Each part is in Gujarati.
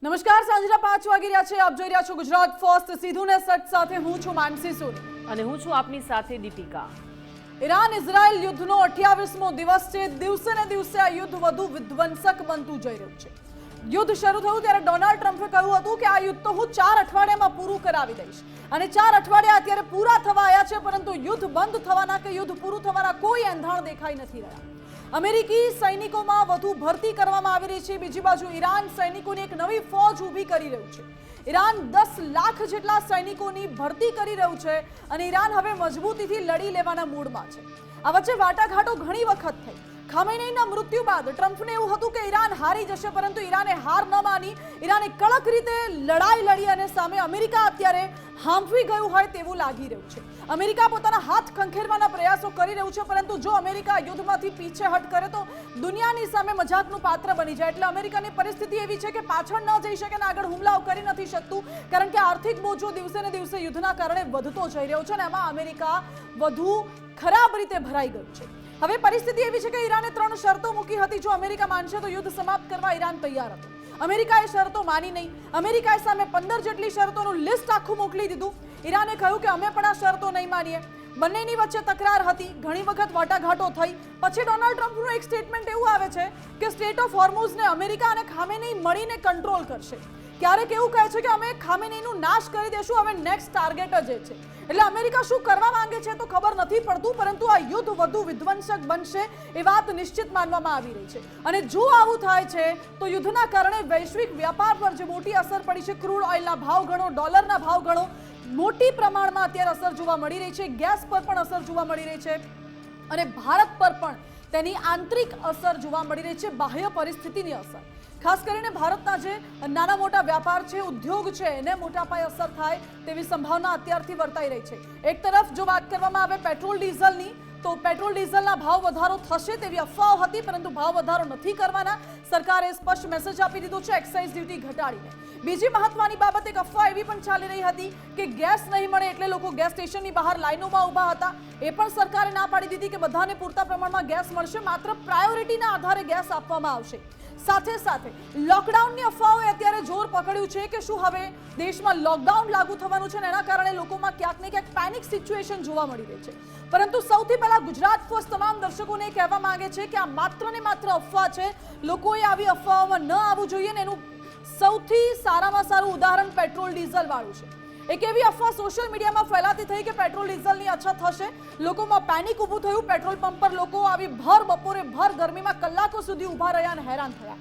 નમસ્કાર, સાંજના 5 વાગી રહ્યા છે. આપ જોઈ રહ્યા છો ગુજરાત ફર્સ્ટ. સીધું ને સચ સાથે હું છું માનસી સોની અને હું છું આપની સાથે દીપિકા. ઈરાન ઇઝરાયલ યુદ્ધનો 28મો દિવસ છે. દિવસે ને દિવસે આ યુદ્ધ વધુ વિધ્વંસક બનતું જઈ રહ્યું છે. યુદ્ધ શરૂ થયું ત્યારે ડોનાલ્ડ ટ્રમ્પે કહ્યું હતું કે આ યુદ્ધ તો હું 4 અઠવાડિયામાં પૂરું કરાવી દઈશ, અને 4 અઠવાડિયા અત્યારે પૂરા થવા આવ્યા છે, પરંતુ યુદ્ધ બંધ થવાના કે યુદ્ધ પૂરું થવાના કોઈ એંધાણ દેખાઈ નથી રહ્યા. અમેરિકી સૈનિકોમાં વધુ ભરતી કરવામાં આવી રહી છે. બીજી બાજુ ઈરાન સૈનિકોની એક નવી ફોજ ઊભી કરી રહ્યું છે. ઈરાન 10 લાખ જેટલા સૈનિકોની ભરતી કરી રહ્યું છે અને ઈરાન હવે મજબૂતીથી લડી લેવાના મૂડમાં છે. આ વચ્ચે વાટાઘાટો ઘણી વખત થઈ. ખામેનેઈના મૃત્યુ બાદ ટ્રમ્પને એવું હતું કે ઈરાન હારી જશે, પરંતુ ઈરાને હાર ન માની. ઈરાને કડક રીતે લડાઈ લડી અને સામે અમેરિકા અત્યારે હાંફવી ગયું હોય તેવું લાગી રહ્યું છે. અમેરિકા પોતાના હાથ ખંખેરવાના પ્રયાસો કરી રહ્યું છે, પરંતુ જો અમેરિકા યુદ્ધમાંથી પીછેહટ કરે તો દુનિયાની સામે મજાકનું પાત્ર બની જાય. એટલે અમેરિકાની પરિસ્થિતિ એવી છે કે પાછળ ન જઈ શકે અને આગળ હુમલાઓ કરી નથી શકતું, કારણ કે આર્થિક બોજો દિવસે ને દિવસે યુદ્ધના કારણે વધતો જઈ રહ્યો છે અને એમાં અમેરિકા વધુ ખરાબ રીતે ભરાઈ ગયું છે. હવે પરિસ્થિતિ એવી છે કે ઈરાને 3 શરતો મૂકી હતી. જો અમેરિકા માનશે તો યુદ્ધ સમાપ્ત કરવા ઈરાન તૈયાર હતું. અમેરિકાએ શરતો માની નહીં. અમેરિકાએ સામે 15 જેટલી શરતોનું લિસ્ટ આખું મોકલી દીધું. ઈરાને કહ્યું કે અમે પણ આ શરતો નહીં માનીએ. બંનેની વચ્ચે તકરાર હતી, ઘણી વખત વાટાઘાટો થઈ. પછી ડોનાલ્ડ ટ્રમ્પનું એક સ્ટેટમેન્ટ એવું આવે છે કે સ્ટેટ ઓફ હોર્મુઝને અમેરિકા અને ખામેનેઈ મળીને કંટ્રોલ કરશે. ક્યારેક એવું કહે છે કે અમે ખામેનેઈનું નાશ કરી દેશું, હવે નેક્સ્ટ ટાર્ગેટ જ છે. એટલે અમેરિકા શું કરવા માંગે છે તો ખબર નથી પડતું, પરંતુ આ યુદ્ધ વધુ વિધ્વંસક બનશે એ વાત નિશ્ચિત માનવામાં આવી રહી છે. અને જો આવું થાય છે તો યુદ્ધના કારણે વૈશ્વિક વ્યાપાર પર જે મોટી અસર પડી છે, ક્રૂડ ઓઇલના ભાવ ગણો, ડોલરના ભાવ ગણો, મોટી પ્રમાણમાં અત્યારે અસર જોવા મળી રહી છે. ગેસ પર પણ અસર જોવા મળી રહી છે અને ભારત પર પણ તેની આંતરિક અસર જોવા મળી રહી છે, બાહ્ય પરિસ્થિતિની અસર. ખાસ કરીને ભારતના જે નાના મોટા વ્યાપાર છે, ઉદ્યોગ છે, એને મોટા પાયે અસર થાય તેવી સંભાવના અત્યારથી વર્તાઈ રહી છે. એક તરફ જો વાત કરવામાં આવે પેટ્રોલ ડીઝલની, તો પેટ્રોલ ડીઝલના ભાવ વધારો થશે તેવી અફવાઓ હતી, પરંતુ ભાવ વધારો નથી કરવાના. સરકારે સ્પષ્ટ મેસેજ આપી દીધો છે એક્સાઇઝ ડ્યુટી ઘટાડીને. બીજી મહત્વની બાબત, એક અફવા એવી પણ ચાલી રહી હતી કે ગેસ નહીં મળે એટલે લોકો ગેસ સ્ટેશનની બહાર લાઈનોમાં ઊભા હતા. એ પણ સરકારે ના પાડી દીધી કે બધાને પૂરતા પ્રમાણમાં ગેસ મળશે, માત્ર પ્રાયોરિટીના આધારે ગેસ આપવામાં આવશે. સાથે સાથે લોકડાઉનની અફવાઓએ અત્યારે જોર પકડ્યું છે કે શું હવે દેશમાં લોકડાઉન લાગુ થવાનું છે અને એના કારણે લોકોમાં ક્યાંક ને ક્યાંક પેનિક સિચ્યુએશન જોવા મળી રહી છે. પરંતુ સૌથી પહેલા ગુજરાત ફર્સ્ટ તમામ દર્શકોને કહેવા માંગે છે કે આ માત્ર ને માત્ર અફવા છે. લોકોએ આવી અફવાઓમાં ન આવવું જોઈએ ને એનું સૌથી સારામાં સારું ઉદાહરણ પેટ્રોલ ડીઝલ વાળું છે. એક એવી અફવા સોશિયલ મીડિયામાં ફેલાતી થઈ કે પેટ્રોલ ડીઝલની અછત થશે. લોકોમાં પેનિક ઊભું થયું. પેટ્રોલ પંપ પર લોકો આવી ભર બપોરે ભર ગરમીમાં કલાકો સુધી ઊભા રહ્યા અને હેરાન થયા.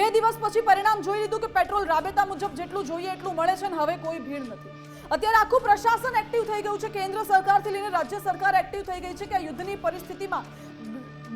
2 દિવસ પછી પરિણામ જોઈ લીધું કે પેટ્રોલ રાબેતા મુજબ જેટલું જોઈએ એટલું મળે છે અને હવે કોઈ ભીડ નથી. અત્યારે આખું પ્રશાસન એક્ટિવ થઈ ગયું છે. કેન્દ્ર સરકારથી લઈને રાજ્ય સરકાર એક્ટિવ થઈ ગઈ છે કે આ યુદ્ધની પરિસ્થિતિમાં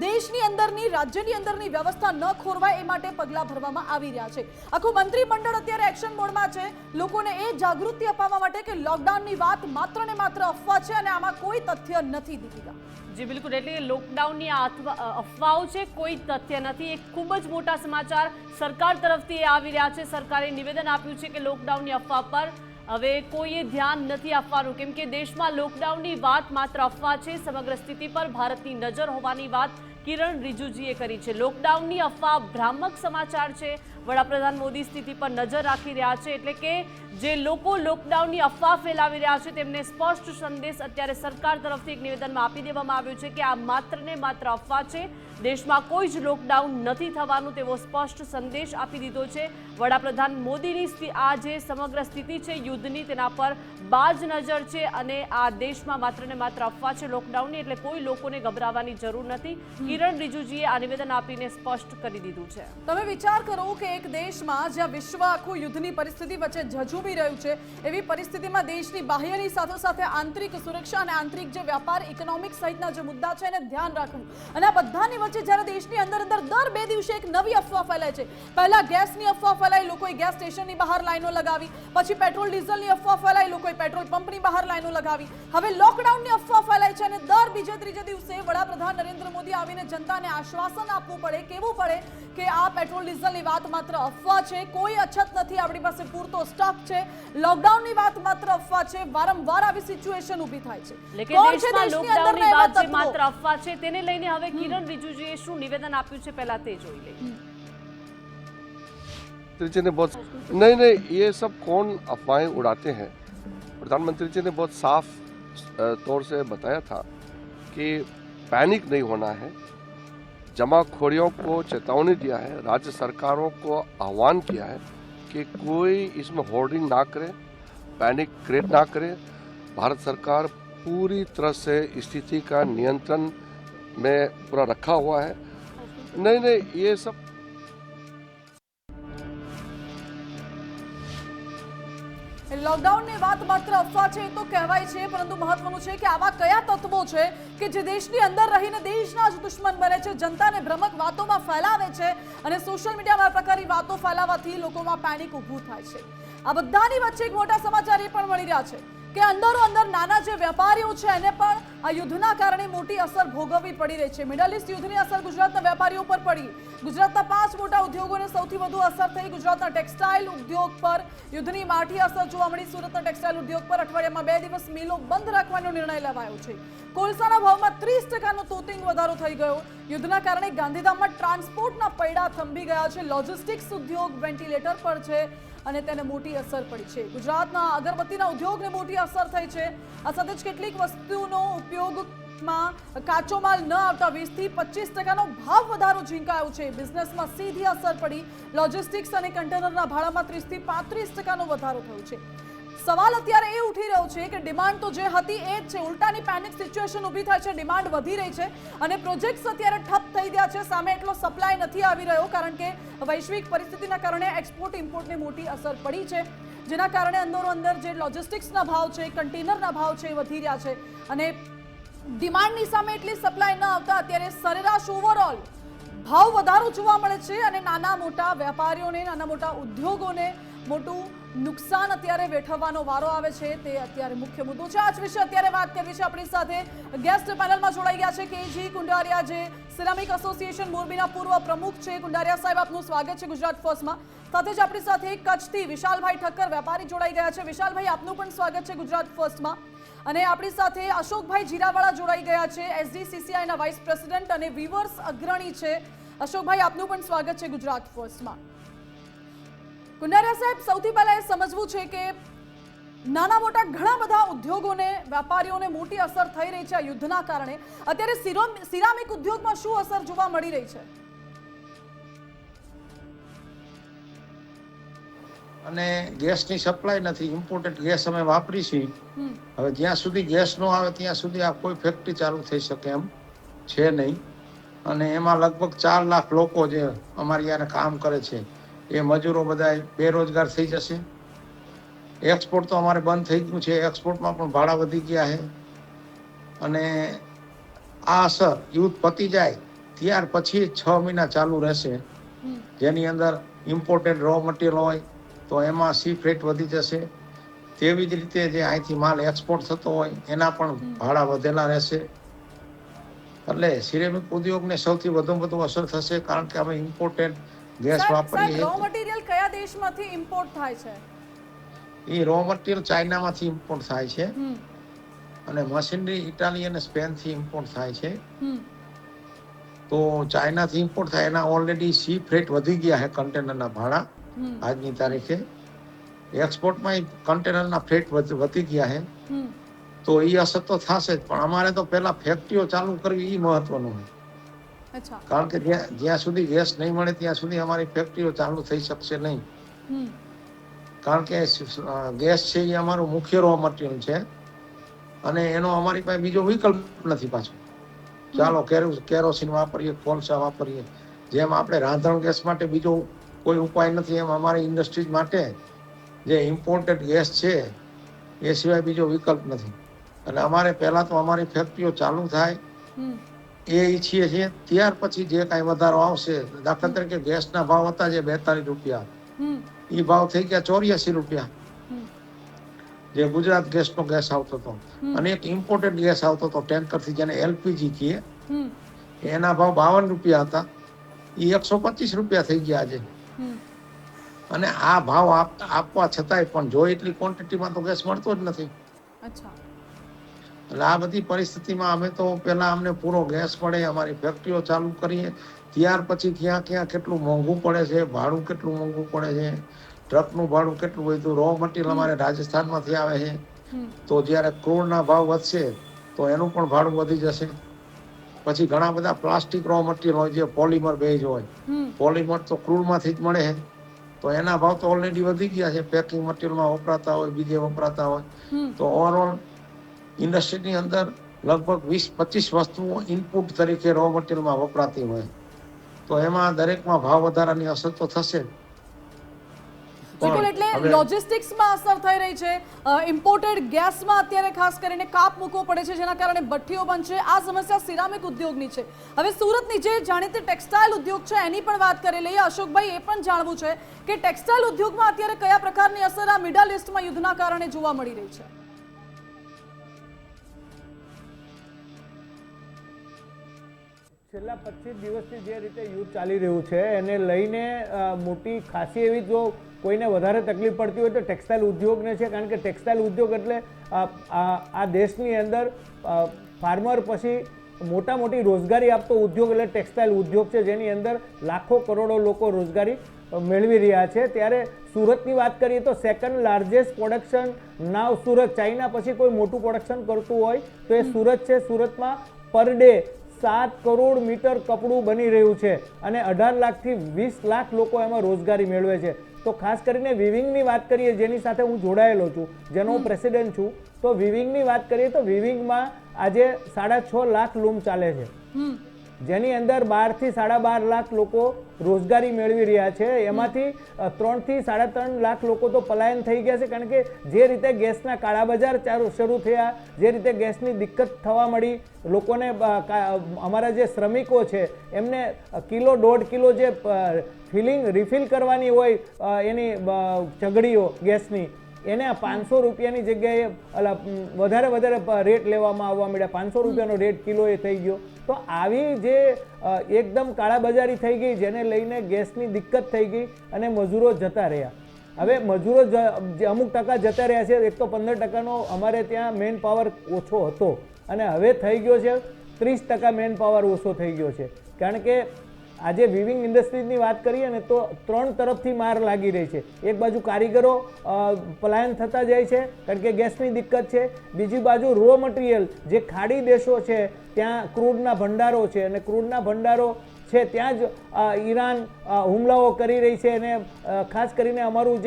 દેશની અંદરની, રાજ્યની અંદરની વ્યવસ્થા ન ખોરવાય એ માટે પગલાં ભરવામાં આવી રહ્યા છે. આખું મંત્રીમંડળ અત્યારે એક્શન મોડમાં છે, લોકોને એ જાગૃતિ અપાવવા માટે કે લોકડાઉનની વાત માત્ર ને માત્ર અફવા છે અને આમાં કોઈ તથ્ય નથી. દીપિકા જી બિલકુલ, એટલે લોકડાઉનની અફવાઓ છે, કોઈ તથ્ય નથી. એક ખૂબ જ મોટા સમાચાર સરકાર તરફથી આવી રહ્યા છે. સરકારે નિવેદન આપ્યું છે કે લોકડાઉનની અફવા પર હવે કોઈએ ધ્યાન નથી આપવાનું, કેમ કે દેશમાં લોકડાઉનની વાત માત્ર અફવા છે. સમગ્ર સ્થિતિ પર ભારતની નજર હોવાની વાત કિરણ રિજિજુએ કરી છે. લોકડાઉનની અફવા ભ્રામક સમાચાર છે. વડાપ્રધાન મોદી સ્થિતિ પર નજર રાખી રહ્યા છે, એટલે કે જે લોકો લોકડાઉનની અફવા ફેલાવી રહ્યા છે તેમને સ્પષ્ટ સંદેશ અત્યારે સરકાર તરફથી એક નિવેદનમાં આપી દેવામાં આવ્યું છે કે આ માત્ર ને માત્ર અફવા છે. દેશમાં કોઈ જ લોકડાઉન નથી થવાનું તેવો સ્પષ્ટ સંદેશ આપી દીધો છે. વડાપ્રધાન મોદીની આ જે સમગ્ર સ્થિતિ છે યુદ્ધની, તેના પર બાજ નજર છે અને આ દેશમાં માત્ર ને માત્ર અફવા છે લોકડાઉનની, એટલે કોઈ લોકોને ગભરાવાની જરૂર નથી. કિરણ રિજિજુએ આ નિવેદન આપીને સ્પષ્ટ કરી દીધું છે. તમે વિચાર કરો કે એક દેશમાં જ્યાં વિશ્વ આખું યુદ્ધની પરિસ્થિતિ વચ્ચે ઝઝૂમી રહ્યું છે, એવી પરિસ્થિતિમાં દેશની બાહ્યની સાથે સાથે આંતરિક સુરક્ષા અને આંતરિક જે વ્યાપાર, ઇકોનોમિક સહિતના જે મુદ્દા છે એને ધ્યાન રાખવું. અને આ બધાની વચ્ચે જ્યારે દેશની અંદર દર 2 દિવસે એક નવી અફવા ફેલાય છે. પહેલા ગેસની અફવા ફેલાઈ, લોકોએ ગેસ સ્ટેશનની બહાર લાઈનો લગાવી. પછી પેટ્રોલ ડીઝલની અફવા ફેલાઈ, લોકોએ પેટ્રોલ પંપની બહાર લાઈનો લગાવી. હવે લોકડાઉનની અફવા ફેલાય છે અને દર બીજે ત્રીજે દિવસે વડાપ્રધાન નરેન્દ્ર મોદી આવીને જનતાને આશ્વાસન આપવું પડે, કેવું પડે કે આ પેટ્રોલ ડીઝલની વાત માત્ર અફવા છે, કોઈ અછત નથી, આપણી પાસે પૂરતો સ્ટોક છે. લોકડાઉનની વાત માત્ર અફવા છે. વારંવાર આવી સિચ્યુએશન ઊભી થાય છે. લેકિન દેશમાં લોકડાઉનની વાત જે માત્ર અફવા છે તેને લઈને હવે કિરણ રિજિજુએ શું નિવેદન આપ્યું છે પહેલા તે જોઈ લઈએ. प्रधानमंत्री जी ने बहुत नहीं ये सब कौन अफवाहें उड़ाते हैं। प्रधानमंत्री जी ने बहुत साफ तौर से बताया था कि पैनिक नहीं होना है, जमाखोरियों को चेतावनी दिया है, राज्य सरकारों को आह्वान किया है कि कोई इसमें होर्डिंग ना करे, पैनिक क्रिएट ना करे। भारत सरकार पूरी तरह से स्थिति का नियंत्रण में पूरा रखा हुआ है। नहीं ये सब લોકડાઉનની વાત માત્ર અફવા છે એ તો કહેવાય છે, પરંતુ મહત્વનું છે કે આવા કયા તત્વો છે કે જે દેશની અંદર રહીને દેશના જ દુશ્મન બને છે, જનતાને ભ્રમક વાતોમાં ફેલાવે છે અને સોશિયલ મીડિયામાં આ પ્રકારની વાતો ફેલાવવાથી લોકોમાં પેનિક ઊભું થાય છે। આ બધાની વચ્ચે એક મોટા સમાચાર એ પણ મળી રહ્યા છે કે અંદરો અંદર નાના જે વેપારીઓ છે એને પણ આ યુદ્ધના કારણે મોટી અસર ભોગવવી પડી રહી છે। મિડલ ઈસ્ટ યુદ્ધની અસર ગુજરાતના વેપારીઓ પર પડી। ગુજરાતના 5 મોટા ઉદ્યોગોને સૌથી વધુ અસર થઈ ગુજરાતના ટેક્સટાઇલ ઉદ્યોગ પર યુદ્ધની માઠી અસર જોવા મળી। સુરતના ટેક્સટાઇલ ઉદ્યોગ પર અઠવાડિયામાં 2 દિવસ મિલો બંધ રાખવાનો નિર્ણય લેવાયો છે। કોલસાના ભાવમાં 30% તોતિંગ વધારો થઈ ગયો। યુદ્ધના કારણે ગાંધીધામમાં ટ્રાન્સપોર્ટના પૈડા થંભી ગયા છે। લોજિસ્ટિક્સ ઉદ્યોગ વેન્ટિલેટર પર છે અને તેને મોટી અસર પડી છે। ગુજરાતના અગરબત્તીના ઉદ્યોગને મોટી અસર થઈ છે। આ સાથે જ કેટલીક વસ્તુનો ઉપયોગમાં કાચો માલ ન આવતા 20 થી 25% ભાવ વધારો ઝીંકાયો છે। બિઝનેસમાં સીધી અસર પડી। લોજિસ્ટિક્સ અને કન્ટેનરના ભાડામાં 30 થી 35% વધારો થયો છે। સવાલ અત્યારે એ ઉઠી રહ્યો છે કે ડિમાન્ડ તો જે હતી એ જ છે, ઉલટાની પેનિક સિચ્યુએશન ઊભી થાય છે, ડિમાન્ડ વધી રહી છે અને પ્રોજેક્ટ્સ અત્યારે ઠપ થઈ ગયા છે। સામે એટલો સપ્લાય નથી આવી રહ્યો કારણ કે વૈશ્વિક પરિસ્થિતિના કારણે એક્સપોર્ટ ઇમ્પોર્ટને મોટી અસર પડી છે, જેના કારણે અંદરો અંદર જે લોજિસ્ટિક્સના ભાવ છે, કન્ટેનરના ભાવ છે એ વધી રહ્યા છે અને ડિમાન્ડની સામે એટલી સપ્લાય ન આવતા અત્યારે સરેરાશ ઓવરઓલ ભાવ વધારો જોવા મળે છે અને નાના મોટા વેપારીઓને, નાના મોટા ઉદ્યોગોને મોટું નુકસાન અત્યારે વેઠવવાનો વારો આવે છે। તે અત્યારે મુખ્ય મુદ્દો છે। આ જ વિશે અત્યારે વાત કરવી છે। આપણી સાથે ગેસ્ટ પેનલમાં જોડાઈ ગયા છે કેજી કુંડારિયા, જે સિરામિક એસોસિએશન મોરબીના પૂર્વ પ્રમુખ છે। કુંડારિયા સાહેબ, આપનું સ્વાગત છે ગુજરાત ફર્સ્ટમાં। સાથે જ આપણી સાથે કચ્છથી વિશાલભાઈ ઠક્કર વેપારી જોડાઈ ગયા છે। વિશાલભાઈ, આપનું પણ સ્વાગત છે ગુજરાત ફર્સ્ટમાં। અને આપણી સાથે અશોકભાઈ જીરાવાળા જોડાઈ ગયા છે, એસજીસીસીઆઈના વાઇસ પ્રેસિડેન્ટ અને વીવર્સ અગ્રણી છે। અશોકભાઈ, આપનું પણ સ્વાગત છે ગુજરાત ફર્સ્ટમાં। કુંડારિયા સાહેબ, સૌથી પહેલા એ સમજવું છે કે નાના મોટા ઘણા બધા ઉદ્યોગોને, વેપારીઓને મોટી અસર થઈ રહી છે આ યુદ્ધના કારણે। અત્યારે સિરામિક ઉદ્યોગમાં શું અસર જોવા મળી રહી છે? અને ગેસની સપ્લાય નથી, ઇમ્પોર્ટેડ ગેસ અમે વાપરી છીએ। હવે જ્યાં સુધી ગેસ ન આવે ત્યાં સુધી આ કોઈ ફેક્ટરી ચાલુ થઈ શકે એમ છે નહીં અને એમાં લગભગ 4 લાખ લોકો જે અમારી યારે કામ કરે છે એ મજૂરો બધા બેરોજગાર થઈ જશે। એક્સપોર્ટ તો અમારે બંધ થઈ ગયું છે, એક્સપોર્ટમાં પણ ભાડા વધી ગયા છે અને આ અસર યુદ્ધ પતી જાય ત્યાર પછી 6 મહિના ચાલુ રહેશે, જેની અંદર ઇમ્પોર્ટેડ રો મટીરિયલ હોય તો એમાં સી ફ્રેટ વધી જશે। તેવી જ રીતે જે અહીંથી માલ એક્સપોર્ટ થતો હોય એના પણ ભાડા વધેલા રહેશે। એટલે સિરેમિક ઉદ્યોગને સૌથી વધુ અસર થશે કારણ કે અમે ઇમ્પોર્ટેડ ગેસ વાપરીએ। રો મટીરિયલ કયા દેશમાંથી ઇમ્પોર્ટ થાય છે? એ રો મટીરિયલ ચાઇનામાંથી ઇમ્પોર્ટ થાય છે અને મશીનરી ઇટાલી અને સ્પેનથી ઇમ્પોર્ટ થાય છે। તો ચાઇનાથી ઇમ્પોર્ટ થાય એના ઓલરેડી સી ફ્રેટ વધી ગયા છે કન્ટેનરના ભાડા આજની તારીખે। એક્સપોર્ટમાં કન્ટેનરના ફ્રેટ વધી ગયા છે તો એ અસર તો થશે જ, પણ અમારે તો પહેલા ફેક્ટરીઓ ચાલુ કરવી એ મહત્વનું છે। કારણ કે જ્યાં સુધી ગેસ નહીં મળે ત્યાં સુધી અમારી ફેક્ટરીઓ ચાલુ થઈ શકશે નહીં, કારણ કે ગેસ છે એ અમારું મુખ્ય રો મટીરિયલ છે અને એનો અમારી પાસે બીજો વિકલ્પ નથી પાછો। ચાલો કેરોસીન વાપરીએ, કોલસા વાપરીએ, જેમ આપણે રાંધણ ગેસ માટે બીજો કોઈ ઉપાય નથી એમ અમારી ઇન્ડસ્ટ્રીઝ માટે જે ઇમ્પોર્ટેડ ગેસ છે એ સિવાય બીજો વિકલ્પ નથી। એટલે અમારે પહેલા તો અમારી ફેક્ટરીઓ ચાલુ થાય એ ઈચ્છીએ છીએ, ત્યાર પછી જે કાંઈ વધારો આવશે, દાખલા તરીકે ગેસના ભાવ હતા જે 42 રૂપિયા, એ ભાવ થઈ ગયા 84 રૂપિયા જે ગુજરાત ગેસનો ગેસ આવતો હતો અને એક ઇમ્પોર્ટેડ ગેસ આવતો હતો ટેન્કરથી જેને એલપીજી કહીએ, એના ભાવ 52 રૂપિયા હતા, એ 125 રૂપિયા થઈ ગયા આજે। અને આ ભાવ આપવા છતાંય પણ જો એટલી ક્વોન્ટિટીમાં તો ગેસ મળતો જ નથી। એટલે આ બધી પરિસ્થિતિમાં અમે તો પહેલા અમને પૂરો ગેસ પડે, અમારી ફેક્ટરીઓ ચાલુ કરીએ, ત્યાર પછી ક્યાં ક્યાં કેટલું મોંઘું પડે છે, ભાડું કેટલું મોંઘું પડે છે, ટ્રકનું ભાડું કેટલું વધ્યું, રો મટીરિયલ અમારે રાજસ્થાનમાંથી આવે છે, તો જ્યારે ક્રૂડના ભાવ વધશે તો એનું પણ ભાડું વધી જશે. પછી ઘણા બધા પ્લાસ્ટિક રો મટીરિયલ હોય જે પોલિમર બેઝ હોય, પોલિમર તો ક્રૂડમાંથી જ મળે છે, તો એના ભાવ તો ઓલરેડી વધી ગયા છે, પેકિંગ મટીરિયલમાં વપરાતા હોય, બીજે વપરાતા હોય. તો ઓવરઓલ ઇન્ડસ્ટ્રીની અંદર લગભગ 20-25 વસ્તુઓ ઇનપુટ તરીકે રો મટીરિયલમાં વપરાતી હોય, તો એમાં દરેકમાં ભાવ વધારાની અસર તો થશે. એટલે લોજિસ્ટિક્સમાં અસર થઈ રહી છે, ઇમ્પોર્ટેડ ગેસમાં અત્યારે ખાસ કરીને કાપ મૂકવો પડે છે, જેના કારણે ભઠ્ઠીઓ બનશે. આ સમસ્યા સિરામિક ઉદ્યોગની છે. હવે સુરતની જે જાણીતી ટેક્સટાઇલ ઉદ્યોગ છે એની પણ વાત કરી લઈએ. અશોકભાઈ, એ પણ જાણવું છે કે ટેક્સટાઇલ ઉદ્યોગમાં અત્યારે કયા પ્રકારની અસર આ મિડલ ઇસ્ટમાં યુદ્ધના કારણે જોવા મળી રહી છે? છેલ્લા 25 દિવસથી જે રીતે યુદ્ધ ચાલી રહ્યું છે એને લઈને મોટી ખાસી એવી જો કોઈને વધારે તકલીફ પડતી હોય તો ટેક્સટાઇલ ઉદ્યોગને છે, કારણ કે ટેક્સટાઇલ ઉદ્યોગ એટલે આ દેશની અંદર ફાર્મર પછી મોટી રોજગારી આપતો ઉદ્યોગ એટલે ટેક્સટાઇલ ઉદ્યોગ છે, જેની અંદર લાખો કરોડો લોકો રોજગારી મેળવી રહ્યા છે. ત્યારે સુરતની વાત કરીએ તો સેકન્ડ લાર્જેસ્ટ પ્રોડક્શન નાવ સુરત, ચાઇના પછી કોઈ મોટું પ્રોડક્શન કરતું હોય તો એ સુરત છે. સુરતમાં પર ડે 7 કરોડ મીટર કપડું બની રહ્યું છે અને 18 લાખથી 20 લાખ લોકો એમાં રોજગારી મેળવે છે. તો ખાસ કરીને વિવિંગની વાત કરીએ, જેની સાથે હું જોડાયેલો છું, જેનો હું પ્રેસિડેન્ટ છું, તો વિવિંગની વાત કરીએ તો વિવિંગમાં આજે 6.5 લાખ લૂમ ચાલે છે, જેની અંદર 12 થી 12.5 લાખ લોકો રોજગારી મેળવી રહ્યા છે. એમાંથી 3 થી 3.5 લાખ લોકો તો પલાયન થઈ ગયા છે, કારણ કે જે રીતે ગેસના કાળા બજાર શરૂ થયા, જે રીતે ગેસની દિક્કત થવા મળી લોકોને, અમારા જે શ્રમિકો છે એમને કિલો 1.5 કિલો જે રિફિલ કરવાની હોય એની ચગડીઓ ગેસની, એને 500 રૂપિયાની જગ્યાએ વધારે રેટ લેવામાં આવવા મળ્યા. 500 રૂપિયાનો રેટ કિલો એ થઈ ગયો. તો આવી જે એકદમ કાળાબજારી થઈ ગઈ, જેને લઈને ગેસની દિક્કત થઈ ગઈ અને મજૂરો જતા રહ્યા. હવે મજૂરો અમુક ટકા જતા રહ્યા છે. એક તો 15% અમારે ત્યાં મેન પાવર ઓછો હતો અને હવે થઈ ગયો છે 30% મેન પાવર ઓછો થઈ ગયો છે. કારણ કે આજે વિવિંગ ઇન્ડસ્ટ્રીઝની વાત કરીએ ને તો 3 તરફથી માર લાગી રહી છે. એક બાજુ કારીગરો પલાયન થતા જાય છે કારણ કે ગેસની દિક્કત છે, બીજી બાજુ રો મટીરિયલ જે ખાડી દેશો છે ત્યાં ક્રૂડના ભંડારો છે અને ક્રૂડના ભંડારો છે ત્યાં જ ઈરાન હુમલાઓ કરી રહી છે અને ખાસ કરીને અમારું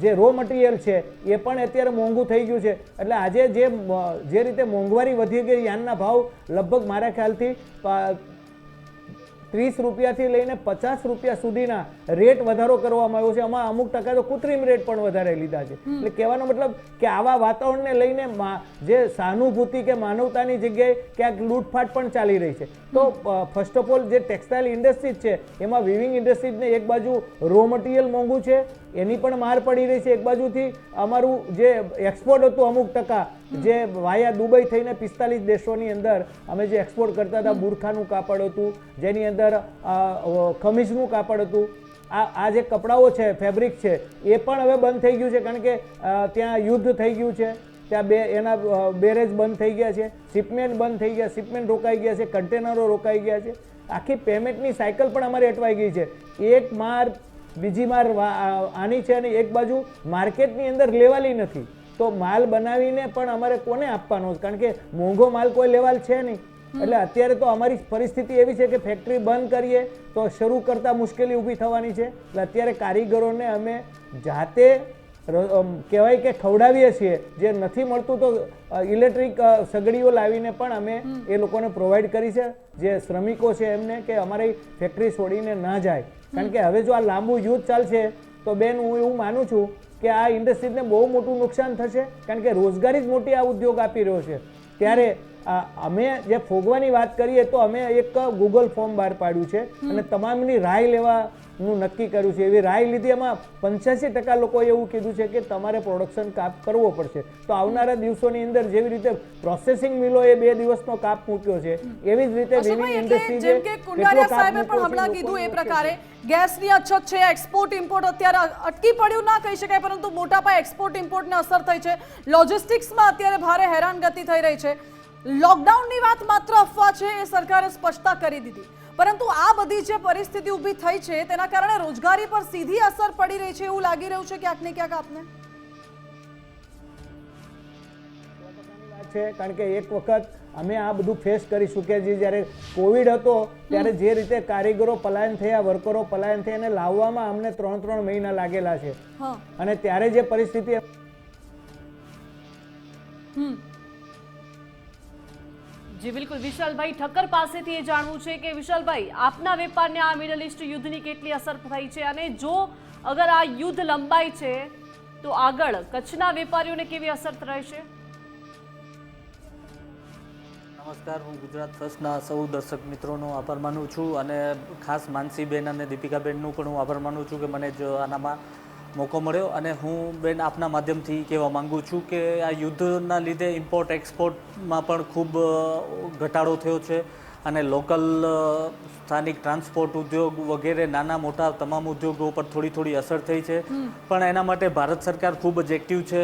જે રો મટીરિયલ છે એ પણ અત્યારે મોંઘું થઈ ગયું છે. એટલે આજે જે રીતે મોંઘવારી વધી ગઈ, યાનના ભાવ લગભગ મારા ખ્યાલથી 30 રૂપિયાથી લઈને 50 રૂપિયા સુધીના રેટ વધારો કરવામાં આવ્યો છે. આમાં અમુક ટકા તો કૃત્રિમ રેટ પણ વધારે લીધા છે. એટલે કહેવાનો મતલબ કે આવા વાતાવરણને લઈને જે સહાનુભૂતિ કે માનવતાની જગ્યાએ ક્યાંક લૂંટફાટ પણ ચાલી રહી છે. તો ફર્સ્ટ ઓફ ઓલ જે ટેક્સટાઇલ ઇન્ડસ્ટ્રીઝ છે એમાં વિવિંગ ઇન્ડસ્ટ્રીઝને એક બાજુ રો મટીરિયલ મોંઘું છે એની પણ માર પડી રહી છે, એક બાજુથી અમારું જે એક્સપોર્ટ હતું અમુક ટકા જે વાયા દુબઈ થઈને 45 દેશોની અંદર અમે જે એક્સપોર્ટ કરતા હતા, બુરખાનું કાપડ હતું, જેની અંદર ખમીજનું કાપડ હતું, આ જે કપડાઓ છે, ફેબ્રિક છે, એ પણ હવે બંધ થઈ ગયું છે કારણ કે ત્યાં યુદ્ધ થઈ ગયું છે. ત્યાં એના બેરેજ બંધ થઈ ગયા છે, શિપમેન્ટ બંધ થઈ ગયા, શિપમેન્ટ રોકાઈ ગયા છે, કન્ટેનરો રોકાઈ ગયા છે. આખી પેમેન્ટની સાયકલ પણ અમારે અટવાઈ ગઈ છે. એક માર બીજી માર આની છે અને એક બાજુ માર્કેટની અંદર લેવાલી નથી. તો માલ બનાવીને પણ અમારે કોને આપવાનો? કારણ કે મોંઘો માલ કોઈ લેવાલ છે નહીં. એટલે અત્યારે તો અમારી પરિસ્થિતિ એવી છે કે ફેક્ટરી બંધ કરીએ તો શરૂ કરતા મુશ્કેલી ઊભી થવાની છે. એટલે અત્યારે કારીગરોને અમે જાતે કહેવાય કે ખવડાવીએ છીએ. જે નથી મળતું તો ઇલેક્ટ્રિક સગડીઓ લાવીને પણ અમે એ લોકોને પ્રોવાઈડ કરી છે, જે શ્રમિકો છે એમને, કે અમારી ફેક્ટરી છોડીને ના જાય. કારણ કે હવે જો આ લાંબુ યુદ્ધ ચાલશે તો બેન હું એવું માનું છું કે આ ઇન્ડસ્ટ્રીઝને બહુ મોટું નુકસાન થશે, કારણ કે રોજગારી જ મોટી આ ઉદ્યોગ આપી રહ્યો છે. ત્યારે અમે જે ફોગવાની વાત કરીએ તો અમે એક ગૂગલ ફોર્મ બહાર પાડ્યું છે અને તમામની રાય લેવાનું નક્કી કર્યું છે. એવી રાય લીધી, એમાં 85% લોકોએ એવું કીધું છે કે તમારે પ્રોડક્શન કાપ કરવો પડશે. તો આવનારા દિવસોની અંદર જેવી રીતે પ્રોસેસિંગ મિલોએ 2 દિવસનો કાપ મૂક્યો છે, એવી જ રીતે અશોકભાઈ, એટલે જેમ કે કુંડારિયા સાહેબે પણ હમણાં કીધું એ પ્રકારે ગેસની અછત છે, એક્સપોર્ટ ઇમ્પોર્ટ અત્યારે અટકી પડ્યું ના કહી શકાય, પરંતુ મોટા પાયે એક્સપોર્ટ ઇમ્પોર્ટને અસર થઈ છે. લોજિસ્ટિક્સમાં અત્યારે ભારે હેરાનગતિ થઈ રહી છે. લોકડાઉનની વાત માત્ર અફવા છે એ સરકારે સ્પષ્ટતા કરી દીધી, પરંતુ આ બધી જે પરિસ્થિતિ ઊભી થઈ છે તેના કારણે રોજગારી પર સીધી અસર પડી રહી છે એવું લાગી રહ્યું છે ક્યાંક ને ક્યાંક આપને? છે, કારણ કે એક વખત અમે આ બધું ફેસ કરી ચૂક્યા છીએ. જ્યારે કોવિડ હતો ત્યારે જે રીતે કારીગરો પલાયન થયા, વર્કરો પલાયન થયા, એને લાવવામાં અમને 3 મહિના લાગેલા છે. અને ત્યારે જે પરિસ્થિતિ જી બિલકુલ, વિશાલભાઈ ઠક્કર પાસેથી એ જાણવું છે કે વિશાલભાઈ, આપના વેપારને આ મિડલ ઇસ્ટ યુદ્ધની કેટલી અસર થઈ છે, અને જો અગર આ યુદ્ધ લંબાય છે તો આગળ કચ્છના વેપારીઓને કેવી અસર રહેશે? નમસ્કાર, હું ગુજરાત ફર્સ્ટના સૌ દર્શક મિત્રોનો આભાર માનું છું અને ખાસ માનસીબેન અને દીપિકાબેનનું પણ હું આભાર માનું છું કે મને જ આનામાં મોકો મળ્યો. અને હું બેન આપના માધ્યમથી કહેવા માગું છું કે આ યુદ્ધના લીધે ઇમ્પોર્ટ એક્સપોર્ટમાં પણ ખૂબ ઘટાડો થયો છે અને લોકલ સ્થાનિક ટ્રાન્સપોર્ટ ઉદ્યોગ વગેરે નાના મોટા તમામ ઉદ્યોગો પર થોડી અસર થઈ છે. પણ એના માટે ભારત સરકાર ખૂબ જ એક્ટિવ છે.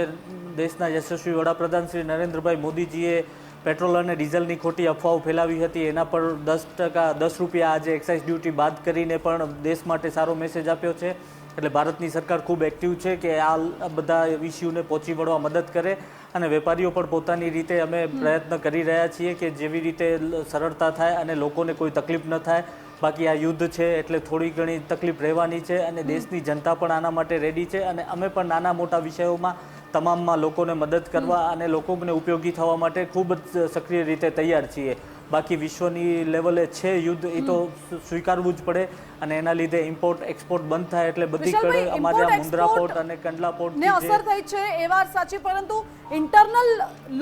દેશના યશસ્વી વડાપ્રધાન શ્રી નરેન્દ્રભાઈ મોદીજીએ પેટ્રોલ અને ડીઝલની ખોટી અફવાઓ ફેલાવી હતી, એના પર 10 રૂપિયા આજે એક્સાઇઝ ડ્યુટી બાદ કરીને પણ દેશ માટે સારો મેસેજ આપ્યો છે. એટલે ભારતની સરકાર ખૂબ એક્ટિવ છે કે આ બધા ઇસ્યુને પહોંચી વળવા મદદ કરે, અને વેપારીઓ પણ પોતાની રીતે અમે પ્રયત્ન કરી રહ્યા છીએ કે જેવી રીતે સરળતા થાય અને લોકોને કોઈ તકલીફ ન થાય. બાકી આ યુદ્ધ છે એટલે થોડી ઘણી તકલીફ રહેવાની છે અને દેશની જનતા પણ આના માટે રેડી છે, અને અમે પણ નાના મોટા વિષયોમાં તમામમાં લોકોને મદદ કરવા અને લોકોને ઉપયોગી થવા માટે ખૂબ જ સક્રિય રીતે તૈયાર છીએ. બાકી વિશ્વની લેવલે છે યુદ્ધ, એ તો સ્વીકારવું જ પડે, અને એના લીધે ઇમ્પોર્ટ એક્સપોર્ટ બંધ થાય એટલે બધી કડે અમારા મુન્દ્રા પોર્ટ અને કંડલા પોર્ટ ને અસર થઈ છે એ વાત સાચી, પરંતુ ઇન્ટરનલ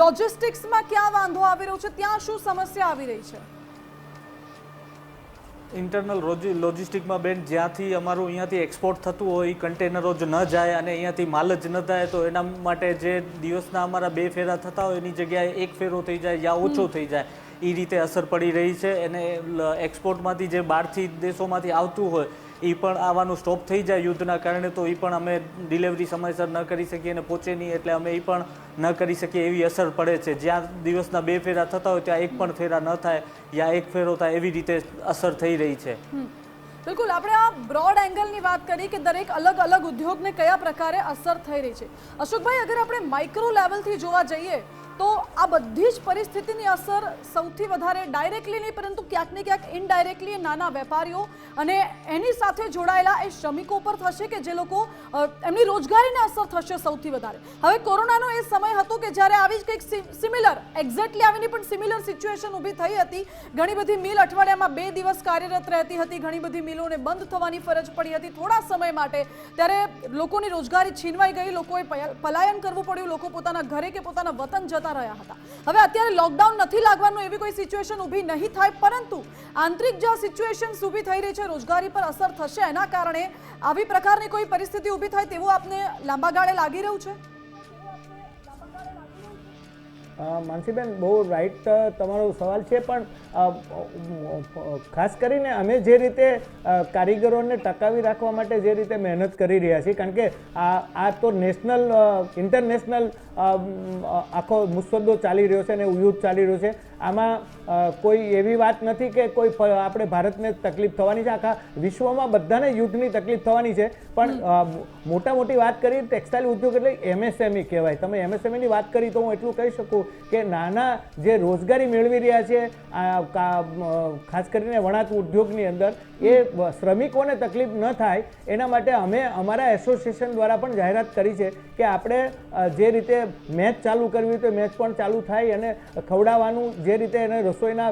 લોજિસ્ટિક્સમાં ક્યાં વાંધો આવી રહ્યો છે, ત્યાં શું સમસ્યા આવી રહી છે? ઇન્ટરનલ લોજિસ્ટિકમાં બેન, જ્યાંથી અમારું અહીંયાથી એક્સપોર્ટ થતું હોય એ કન્ટેનરો જ ન જાય અને અહીંયાથી માલ જ ન થાય, તો એના માટે જે દિવસના અમારા 2 ફેરા થતા હોય એની જગ્યાએ 1 ફેરો થઈ જાય યા ઓછો થઈ જાય, એ રીતે અસર પડી રહી છે. અને એક્સપોર્ટમાંથી જે બહારથી દેશોમાંથી આવતું હોય એ પણ આવવાનું સ્ટોપ થઈ જાય યુદ્ધના કારણે, તો એ પણ અમે ડિલિવરી સમયસર ન કરી શકીએ અને પહોંચે નહીં, એટલે અમે એ પણ ન કરી શકીએ એવી અસર પડે છે. જ્યાં દિવસના 2 ફેરા થતા હોય ત્યાં 1 પણ ફેરા ન થાય યા 1 ફેરો થાય, એવી રીતે અસર થઈ રહી છે. બિલકુલ, આપણે આ બ્રોડ એંગલની વાત કરી કે દરેક અલગ અલગ ઉદ્યોગને કયા પ્રકારે અસર થઈ રહી છે. અશોકભાઈ, અગર આપણે માઇક્રો લેવલથી જોવા જઈએ તો આ બધી જ પરિસ્થિતિની અસર સૌથી વધારે ડાયરેક્ટલી નહીં પરંતુ ક્યાંક ને ક્યાંક ઇનડાયરેક્ટલી નાના વેપારીઓ અને એની સાથે જોડાયેલા એ શ્રમિકો પર થશે કે જે લોકો એમની રોજગારીને અસર થશે સૌથી વધારે. હવે કોરોનાનો એ સમય હતો કે જ્યારે આવી જ કંઈક સિમિલર, એક્ઝેક્ટલી આવીની પણ સિમિલર સિચ્યુએશન ઊભી થઈ હતી. ઘણી બધી મિલ અઠવાડિયામાં 2 દિવસ કાર્યરત રહેતી હતી, ઘણી બધી મિલોને બંધ થવાની ફરજ પડી હતી થોડા સમય માટે. ત્યારે લોકોની રોજગારી છીનવાઈ ગઈ, લોકોએ પલાયન કરવું પડ્યું, લોકો પોતાના ઘરે કે પોતાના વતન જતા રહ્યા હતા. હવે અત્યારે લોકડાઉન નથી લાગવાનું એવી કોઈ સિચ્યુએશન ઊભી નહીં થાય, પરંતુ આંતરિક જે સિચ્યુએશન ઊભી થઈ રહી છે, રોજગારી પર અસર થશે, એના કારણે આવી પ્રકારની કોઈ પરિસ્થિતિ ઊભી થાય તેવું આપને લાંબા ગાળે લાગી રહ્યું છે? માનસીબેન, બહુ રાઈટ તમારો સવાલ છે, પણ ખાસ કરીને અમે જે રીતે કારીગરોને ટકાવી રાખવા માટે જે રીતે મહેનત કરી રહ્યા છીએ, કારણ કે આ તો નેશનલ ઇન્ટરનેશનલ આખો મુસદ્દો ચાલી રહ્યો છે અને યુદ્ધ ચાલી રહ્યો છે. આમાં કોઈ એવી વાત નથી કે કોઈ આપણે ભારતને તકલીફ થવાની છે, આખા વિશ્વમાં બધાને યુદ્ધની તકલીફ થવાની છે. પણ મોટી વાત કરી ટેક્સટાઇલ ઉદ્યોગ એટલે MSME કહેવાય. તમે MSMEની વાત કરી તો હું એટલું કહી શકું કે નાના જે રોજગારી મેળવી રહ્યા છે ખાસ કરીને વણાટ ઉદ્યોગની અંદર, એ શ્રમિકોને તકલીફ ન થાય એના માટે અમે અમારા એસોસિએશન દ્વારા પણ જાહેરાત કરી છે કે આપણે જે રીતે મેચ ચાલુ કરવી તો મેચ પણ ચાલુ થાય અને ખવડાવવાનું જે રીતે એને રસોઈના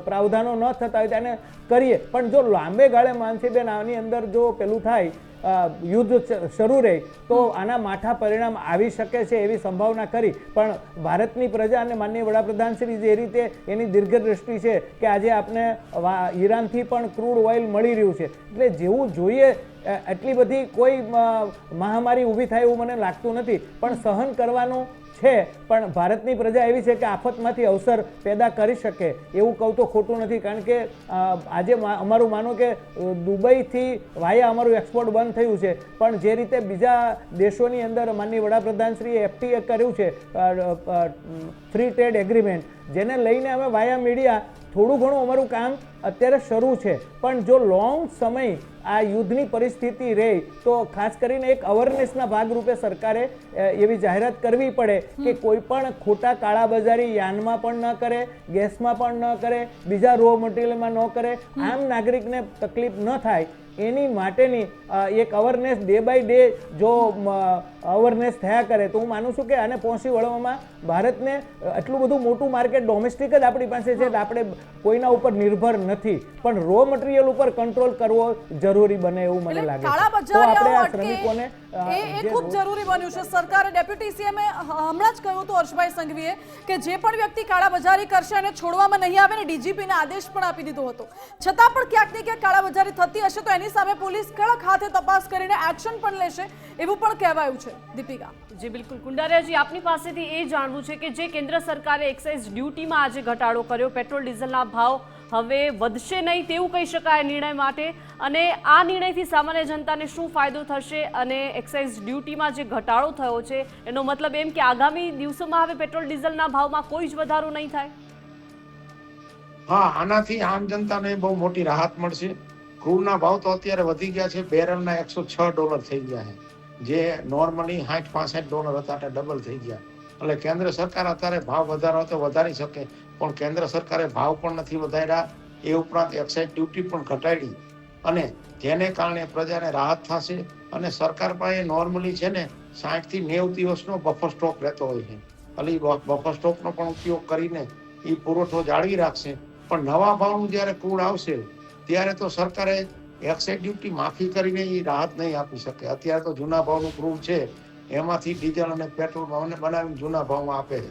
પ્રાવધાનો ન થતા હોય તેને કરીએ, પણ જો લાંબે ગાળે માનસીબેન આની અંદર જો પેલું થાય યુદ્ધ શરૂ રહે તો આના માઠા પરિણામ આવી શકે છે એવી સંભાવના કરી. પણ ભારતની પ્રજા અને માનનીય વડાપ્રધાન શ્રી જે રીતે એની દીર્ઘદ્રષ્ટિ છે કે આજે આપણે ઈરાનથી પણ ક્રૂડ ઓઇલ મળી રહ્યું છે, એટલે જેવું જોઈએ એટલી બધી કોઈ મહામારી ઊભી થાય એવું મને લાગતું નથી, પણ સહન કરવાનું છે. પણ ભારતની પ્રજા એવી છે કે આફતમાંથી અવસર પેદા કરી શકે એવું કહું તો ખોટું નથી, કારણ કે આજે અમારું માનો કે દુબઈથી વાયા અમારું એક્સપોર્ટ બંધ થયું છે, પણ જે રીતે બીજા દેશોની અંદર માનનીય વડાપ્રધાનશ્રીએ FTA કર્યું છે, ફ્રી ટ્રેડ એગ્રીમેન્ટ, જેને લઈને અમે વાયા મીડિયા થોડું ઘણું અમારું કામ અત્યારે શરૂ છે. પણ જો લોંગ સમય આ યુદ્ધની પરિસ્થિતિ રહે તો ખાસ કરીને એક અવેરનેસના ભાગરૂપે સરકારે એવી જાહેરાત કરવી પડે કે કોઈ પણ ખોટા કાળાબજારી યાનમાં પણ ન કરે, ગેસમાં પણ ન કરે, બીજા રો મટીરિયલમાં ન કરે, આમ નાગરિકને તકલીફ ન થાય એની માટેની એક અવેરનેસ ડે બાય ડે જો અવેરનેસ થયા કરે તો હું માનું છું કે આને પહોંચી વળવામાં ભારતને એટલું બધું મોટું માર્કેટ ડોમેસ્ટિક જ આપણી પાસે છે, આપણે કોઈના ઉપર નિર્ભર નથી, પણ રો મટીરિયલ ઉપર કંટ્રોલ કરવો જરૂરી બને એવું મને લાગે છે. તો આપણે આ શ્રમિકોને એ ખૂબ જરૂરી બન્યું છે. સરકારે ડેપ્યુટી સીએમ હમણાં જ કહ્યું હતું હર્ષભાઈ સંઘવીએ કે જે પણ વ્યક્તિ કાળાબજારી કરશે એને છોડવામાં નહીં આવે, ને ડીજીપીને આદેશ પણ આપી દીધો હતો. છતાં પણ ક્યાંક ને ક્યાંક કાળાબજારી થતી હશે તો એની સામે પોલીસ કડક હાથે તપાસ કરીને એક્શન પણ લેશે એવું પણ કહેવાયું છે. દીપિકા જી બિલકુલ. કુંડારિયાજી, આપની પાસેથી એ જાણવું છે કે જે કેન્દ્ર સરકારે એક્સાઇઝ ડ્યુટીમાં આજે ઘટાડો કર્યો, પેટ્રોલ ડીઝલના ભાવ હવે વધશે નહીં તેવું કહી શકાય નિર્ણય માટે, અને આ નિર્ણયથી સામાન્ય જનતાને શું ફાયદો થશે, અને એક્સાઇઝ ડ્યુટીમાં જે ઘટાડો થયો છે એનો મતલબ એમ કે આગામી દિવસોમાં હવે પેટ્રોલ ડીઝલના ભાવમાં કોઈ જ વધારો નહીં થાય? હા, આનાથી આમ જનતાને બહુ મોટી રાહત મળશે. ક્રૂડના ભાવ તો અત્યારે વધી ગયા છે, બેરલના $106 થઈ ગયા છે, જે નોર્મલી $60-65 હતા એટલે ડબલ થઈ ગયા. એટલે કેન્દ્ર સરકાર અત્યારે ભાવ વધારો તો વધારી શકે, પણ કેન્દ્ર સરકારે ભાવ પણ નથી વધાર્યા, એ ઉપરાંત એક્સાઇઝ ડ્યુટી પણ ઘટાડી, અને જેને કારણે પ્રજાને રાહત થશે. અને સરકાર પાસે નોર્મલી છે ને 60 થી 90 દિવસનો બફર સ્ટોક રહેતો હોય છે, એટલે બફર સ્ટોકનો પણ ઉપયોગ કરીને એ પુરવઠો જાળવી રાખશે. પણ નવા ભાવનું જ્યારે ક્રૂડ આવશે ત્યારે તો સરકારે એક્સાઇઝ ડ્યુટી માફી કરીને એ રાહત નહીં આપી શકે. અત્યારે તો જૂના ભાવનું ક્રૂડ છે એમાંથી ડીઝલ અને પેટ્રોલ બનાવીને જૂના ભાવમાં આપે છે.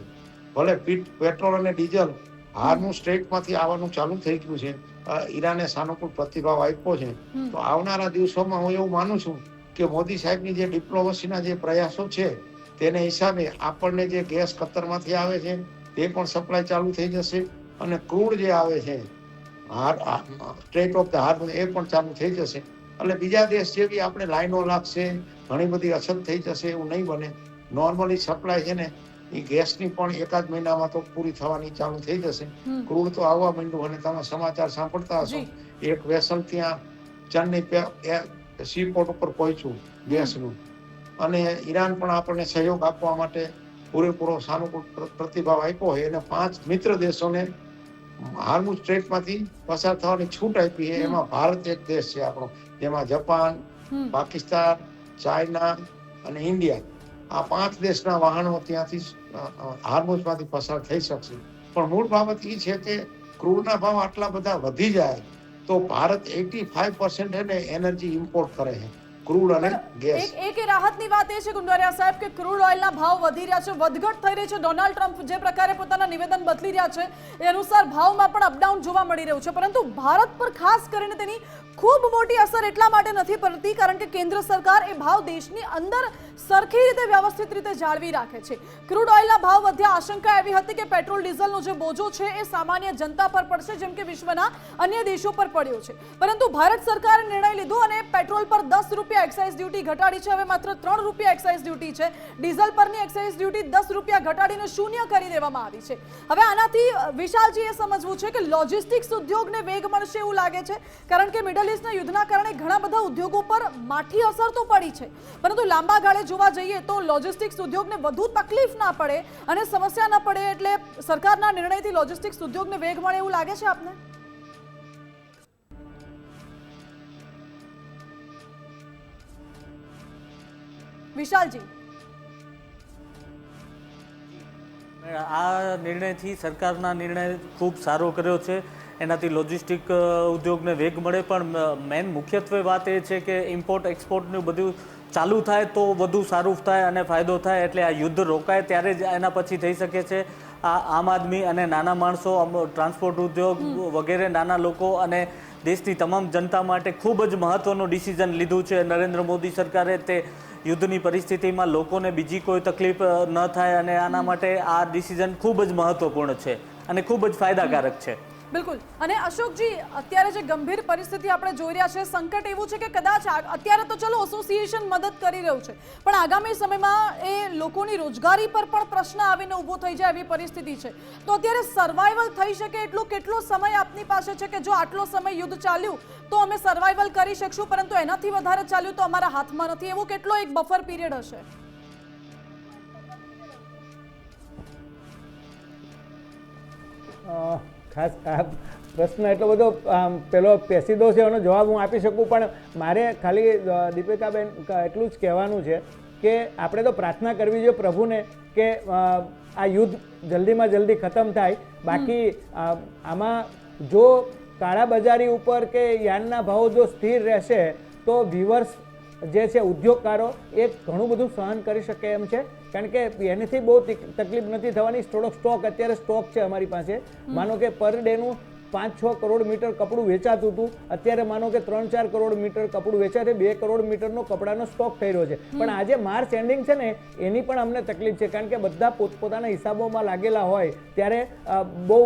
ભલે પેટ્રોલ અને ડીઝલ હારનું સ્ટ્રેટમાંથી આવવાનું ચાલુ થઈ ગયું છે, ઈરાને સાનુકૂળ પ્રતિભાવ આપ્યો છે, તો આવનારા દિવસોમાં હું એવું માનું છું કે મોદી સાહેબની જે ડિપ્લોમસીના જે પ્રયાસો છે તેને હિસાબે આપણને જે ગેસ કતરમાંથી આવે છે તે પણ સપ્લાય ચાલુ થઈ જશે, અને ક્રૂડ જે આવે છે સ્ટ્રેટ ઓફ ધ હાર્બર એ પણ ચાલુ થઈ જશે. એટલે બીજા દેશ જેવી આપણે લાઈનો લાગશે, ઘણી બધી અછત થઈ જશે એવું નહીં બને. નોર્મલી સપ્લાય છે ને એ ગેસની પણ એકાદ મહિનામાં તો પૂરી થવાની ચાલુ થઈ જશે. ક્રૂડ તો આવવા માંડ્યું, અને તમે સમાચાર સાંભળતા હશો, એક વેસલ ત્યાં ચેન્નઈ સીપોર્ટ ઉપર પહોંચ્યું ગેસનું, અને ઈરાન પણ આપણને સહયોગ આપવા માટે પૂરેપૂરો સાનુકૂળ પ્રતિભાવ આપ્યો હોય, અને 5 મિત્ર દેશોને હાર્મુઝ સ્ટ્રેટમાંથી પસાર થવાની છૂટ આપી છે. એમાં ભારત એક દેશ છે આપણો, જેમાં જાપાન, પાકિસ્તાન, ચાઇના અને ઇન્ડિયા, આ 5 દેશના વાહનો ત્યાંથી હાર્મુઝમાંથી પસાર થઈ શકશે. પણ મૂળ બાબત એ છે કે ક્રૂડના ભાવ આટલા બધા વધી જાય તો ભારત 85% એને એનર્જી ઇમ્પોર્ટ કરે છે, ક્રૂડ અને ગેસ. એક રાહતની વાત એ છે કુંડારિયા સાહેબ કે ક્રૂડ ઓઇલના ભાવ વધી રહ્યા છે, વધઘટ થઈ રહી છે. ડોનાલ્ડ ટ્રમ્પ જે પ્રકારે પોતાના નિવેદન બદલી રહ્યા છે એ અનુસાર ભાવમાં પણ અપડાઉન જોવા મળી રહ્યું છે, પરંતુ ભારત પર ખાસ કરીને તેની ખૂબ મોટી અસર એટલા માટે નથી પડતી કારણ કે કેન્દ્ર સરકાર એ ભાવ દેશની અંદર સરખી રીતે વ્યવસ્થિત રીતે જાળવી રાખે છે. ક્રૂડ ઓઇલના ભાવ વધ્યા, આશંકા એવી હતી કે પેટ્રોલ ડીઝલનો જે બોજો છે એ સામાન્ય જનતા પર પડશે, જેમ કે વિશ્વના અન્ય દેશો પર પડ્યો છે, પરંતુ ભારત સરકારે નિર્ણય લીધો અને પેટ્રોલ પર ₹10 એક્સાઇઝ ડ્યુટી ઘટાડી છે. હવે માત્ર ₹3 એક્સાઇઝ ડ્યુટી છે. ડીઝલ પરની એક્સાઇઝ ડ્યુટી ₹10 ઘટાડીને શૂન્ય કરી દેવામાં આવી છે. હવે આનાથી વિશાલજી એ સમજવું છે કે લોજિસ્ટિક્સ ઉદ્યોગને વેગ મળશે એવું લાગે છે, કારણ કે મિડલ ઈસ્ટના યુદ્ધના કારણે ઘણા બધા ઉદ્યોગો પર માઠી અસર તો પડી છે, પરંતુ લાંબા ગાળે જોવા જઈએ તો લોજિસ્ટિક્સ ઉદ્યોગને વધુ તકલીફ ના પડે અને સમસ્યા ના પડે, એટલે સરકારના નિર્ણયથી લોજિસ્ટિક્સ ઉદ્યોગને વેગ મળે એવું લાગે છે આપને? વિશાલજી, આ નિર્ણયથી સરકારના નિર્ણય ખૂબ સારો કર્યો છે. એનાથી લોજિસ્ટિક ઉદ્યોગને વેગ મળે, પણ મેન મુખ્યત્વે વાત એ છે કે ઇમ્પોર્ટ એક્સપોર્ટનું બધું ચાલુ થાય તો વધુ સારું થાય અને ફાયદો થાય. એટલે આ યુદ્ધ રોકાય ત્યારે જ એના પછી થઈ શકે છે. આ આમ આદમી અને નાના માણસો, ટ્રાન્સપોર્ટ ઉદ્યોગ વગેરે નાના લોકો અને દેશની તમામ જનતા માટે ખૂબ જ મહત્ત્વનું ડિસિઝન લીધું છે નરેન્દ્ર મોદી સરકારે. તે યુદ્ધની પરિસ્થિતિમાં લોકોને બીજી કોઈ તકલીફ ન થાય અને આના માટે આ ડિસિઝન ખૂબ જ મહત્ત્વપૂર્ણ છે અને ખૂબ જ ફાયદાકારક છે. બિલકુલ. અને અશોકજી, અત્યારે જે ગંભીર પરિસ્થિતિ આપણે જોઈ રહ્યા છે, સંકટ એવું છે કે કદાચ અત્યારે તો ચલો એસોસિએશન મદદ કરી રહ્યું છે, પણ આગામી સમયમાં એ લોકોની રોજગારી પર પણ પ્રશ્ન આવીને ઊભો થઈ જાય એવી પરિસ્થિતિ છે. તો અત્યારે સર્વાઈવલ થઈ શકે એટલો કેટલો સમય આપની પાસે છે કે જો આટલો સમય યુદ્ધ ચાલ્યું તો અમે સર્વાઈવલ કરી શકશું, પરંતુ એનાથી વધારે ચાલ્યું તો અમારા હાથમાં નથી, એવો કેટલો એક બફર પીરિયડ હશે? ખાસ આ પ્રશ્ન એટલો બધો પેલો પેસીદો છે, એનો જવાબ હું આપી શકું, પણ મારે ખાલી દીપિકાબેન એટલું જ કહેવાનું છે કે આપણે તો પ્રાર્થના કરવી જોઈએ પ્રભુને કે આ યુદ્ધ જલ્દીમાં જલ્દી ખતમ થાય. બાકી આમાં જો કાળાબજારી ઉપર કે યાનના ભાવો જો સ્થિર રહેશે તો વ્યુઅર્સ જે છે, ઉદ્યોગકારો, એ ઘણું બધું સહન કરી શકે એમ છે. કારણ કે એનાથી બહુ તકલીફ નથી થવાની. થોડોક સ્ટોક અત્યારે સ્ટોક છે અમારી પાસે. માનો કે પર ડેનું 5-6 કરોડ મીટર કપડું વેચાતું હતું, અત્યારે માનો કે 3-4 કરોડ મીટર કપડું વેચાય છે. 2 કરોડ મીટરનો કપડાનો સ્ટોક થઈ રહ્યો છે. પણ આજે માર્ચ એન્ડિંગ છે ને, એની પણ અમને તકલીફ છે, કારણ કે બધા પોતપોતાના હિસાબોમાં લાગેલા હોય ત્યારે બહુ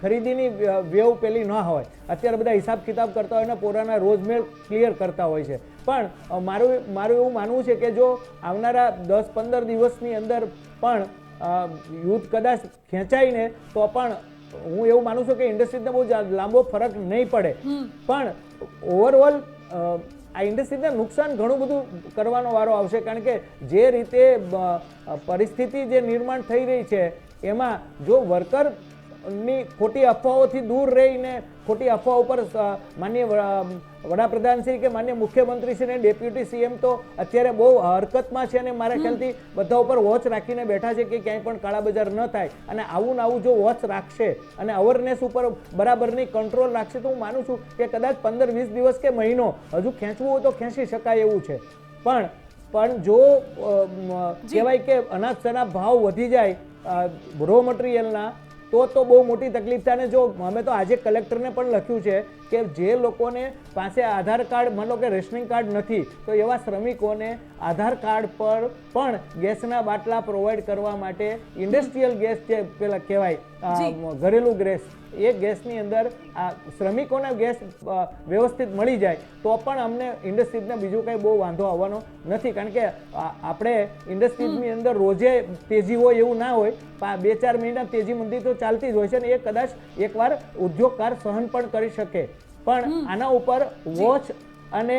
ખરીદીની વેવ પેલી ન હોય. અત્યારે બધા હિસાબ કિતાબ કરતા હોય ને પોતાના રોજમેર ક્લિયર કરતા હોય છે. પણ મારું એવું માનવું છે કે જો આવનારા 10-15 દિવસની અંદર પણ યુદ્ધ કદાચ ખેંચાય ને તો પણ હું એવું માનું છું કે ઇન્ડસ્ટ્રીને બહુ લાંબો ફરક નહીં પડે. પણ ઓવરઓલ આ ઇન્ડસ્ટ્રીને નુકસાન ઘણું બધું કરવાનો વારો આવશે, કારણ કે જે રીતે પરિસ્થિતિ જે નિર્માણ થઈ રહી છે એમાં જો વર્કરની ખોટી અફવાઓથી દૂર રહીને ખોટી અફવાઓ પર માન્ય વડાપ્રધાન શ્રી કે માન્ય મુખ્યમંત્રી શ્રી અને ડેપ્યુટી સીએમ તો અત્યારે બહુ હરકતમાં છે અને મારા ખ્યાલથી બધા ઉપર વોચ રાખીને બેઠા છે કે ક્યાંય પણ કાળાબજાર ન થાય. અને આવું જો વોચ રાખશે અને અવેરનેસ ઉપર બરાબરની કંટ્રોલ રાખશે તો હું માનું છું કે કદાચ 15-20 દિવસ કે મહિનો હજુ ખેંચવું હોય તો ખેંચી શકાય એવું છે. પણ જો કહેવાય કે અનાજના ભાવ વધી જાય રો મટીરિયલના તો બહુ મોટી તકલીફ થાય. ને જો અમે તો આજે કલેક્ટરને પણ લખ્યું છે કે જે લોકોને પાસે આધાર કાર્ડ, માનો કે રેશનિંગ કાર્ડ નથી, તો એવા શ્રમિકોને આધાર કાર્ડ પર પણ ગેસના બાટલા પ્રોવાઈડ કરવા માટે ઇન્ડસ્ટ્રીયલ ગેસ જે પેલા કહેવાય ઘરેલું ગેસ, એ ગેસની અંદર આ શ્રમિકોને ગેસ વ્યવસ્થિત મળી જાય તો પણ અમને ઇન્ડસ્ટ્રીઝને બીજું કંઈ બહુ વાંધો આવવાનો નથી. કારણ કે આપણે ઇન્ડસ્ટ્રીઝની અંદર રોજે તેજી હોય એવું ના હોય, 2-4 મહિના તેજી મંદી તો ચાલતી જ હોય છે, અને એ કદાચ એકવાર ઉદ્યોગકાર સહન પણ કરી શકે. પણ આના ઉપર વોચ અને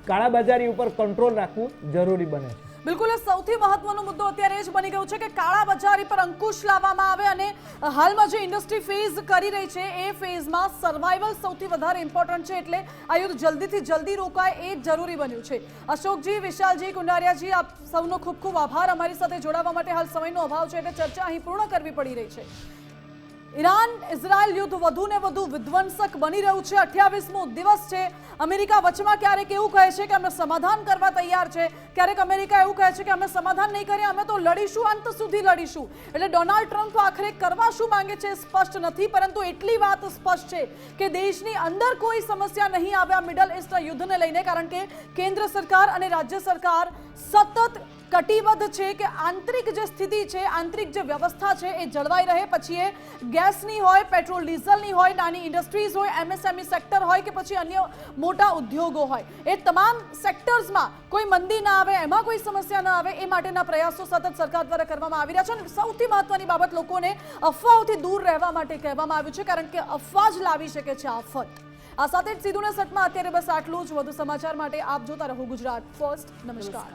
કાળાબજારી ઉપર કંટ્રોલ રાખવું જરૂરી બને છે. બિલકુલ, એ સૌથી મહત્વનો મુદ્દો અત્યારે એ જ બની ગયો છે કે કાળાબજારી પર અંકુશ લાવવામાં આવે અને હાલમાં જે ઇન્ડસ્ટ્રી ફેઝ કરી રહી છે એ ફેઝમાં સર્વાઈવલ સૌથી વધારે ઇમ્પોર્ટન્ટ છે. એટલે આ યુદ્ધ જલ્દીથી જલ્દી રોકાય એ જરૂરી બન્યું છે. અશોકજી, વિશાલજી, કુંડારિયાજી, આપ સૌનો ખૂબ ખૂબ આભાર અમારી સાથે જોડાવા માટે. હાલ સમયનો અભાવ છે એટલે ચર્ચા અહીં પૂર્ણ કરવી પડી રહી છે. ઈરાન ઇઝરાયલ યુદ્ધ વધુ ને વધુ વિધ્વંસક બની રહ્યું છે. 28મો દિવસ છે. અમેરિકા વચમાં ક્યારેક એવું કહે છે કે અમે સમાધાન કરવા તૈયાર છે, ક્યારેક અમેરિકા એવું કહે છે કે અમે સમાધાન નહીં કરીએ, અમે તો લડીશું, અંત સુધી લડીશું. એટલે ડોનાલ્ડ ટ્રમ્પ આખરે કરવા શું માંગે છે સ્પષ્ટ નથી, પરંતુ એટલી વાત સ્પષ્ટ છે કે દેશની અંદર કોઈ સમસ્યા નહીં આવે આ મિડલ ઇસ્ટના યુદ્ધને લઈને, કારણ કે કેન્દ્ર સરકાર અને રાજ્ય સરકાર સતત કટિબદ્ધ છે કે આંતરિક જે સ્થિતિ છે, આંતરિક જે વ્યવસ્થા છે એ જળવાઈ રહે. પછી એ ગેસની હોય, પેટ્રોલ ડીઝલની હોય, નાની ઇન્ડસ્ટ્રીઝ હોય, એમએસએમઈ સેક્ટર હોય કે પછી અન્ય મોટા ઉદ્યોગો હોય, એ તમામ સેક્ટર્સમાં કોઈ મંદી ના આવે, એમાં કોઈ સમસ્યા ના આવે, એ માટેના પ્રયાસો સતત સરકાર દ્વારા કરવામાં આવી રહ્યા છે. અને સૌથી મહત્વની બાબત, લોકોને અફવાઓથી દૂર રહેવા માટે કહેવામાં આવ્યું છે, કારણ કે અફવા જ લાવી શકે છે આફત. આ સાથે જ સીધું ને સટમાં અત્યારે બસ આટલું જ. વધુ સમાચાર માટે આપ જોતા રહો ગુજરાત ફર્સ્ટ. નમસ્કાર.